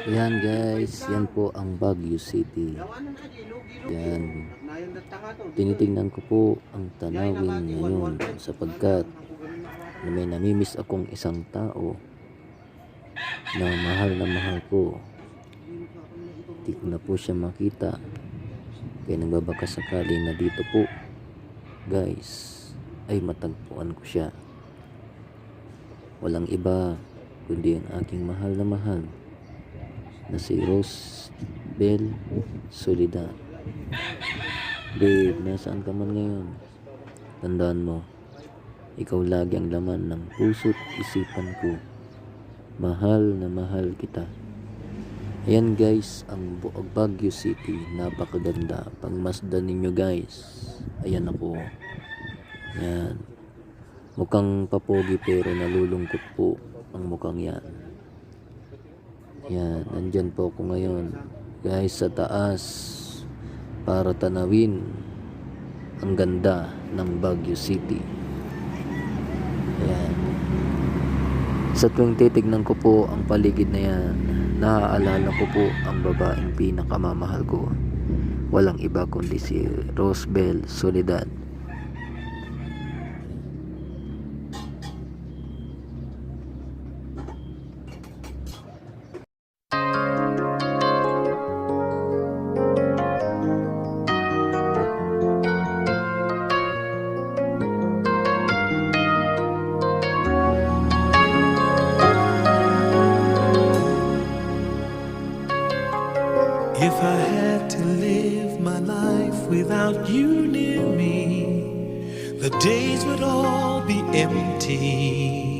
Yan guys, yan po ang Baguio City. Yan. Tinitingnan ko po ang tanawin ngayon sapagkat may namimiss akong isang tao na mahal ko. Hindi ko na po siya makita. Kaya nagbabaka sakali na dito po guys ay matagpuan ko siya. Walang iba kundi ang aking mahal na si Rose Bel Soledad. Babe, nasaan ka man ngayon? Tandaan mo, ikaw lagi ang laman ng puso't isipan ko. Mahal na mahal kita. Ayan guys, ang Baguio City, napakaganda. Pagmasdan ninyo guys. Ayan ako. Yan. Mukhang papogi pero nalulungkot po ang mukhang yan. Yan, nandyan po ako ngayon guys sa taas para tanawin ang ganda ng Baguio City. Yan. Sa tuwing titignan ko po ang paligid na yan, naaalala ko po ang babaeng pinakamamahal ko. Walang iba kundi si Rose Bel Soledad. If I had to live my life without you near me, the days would all be empty.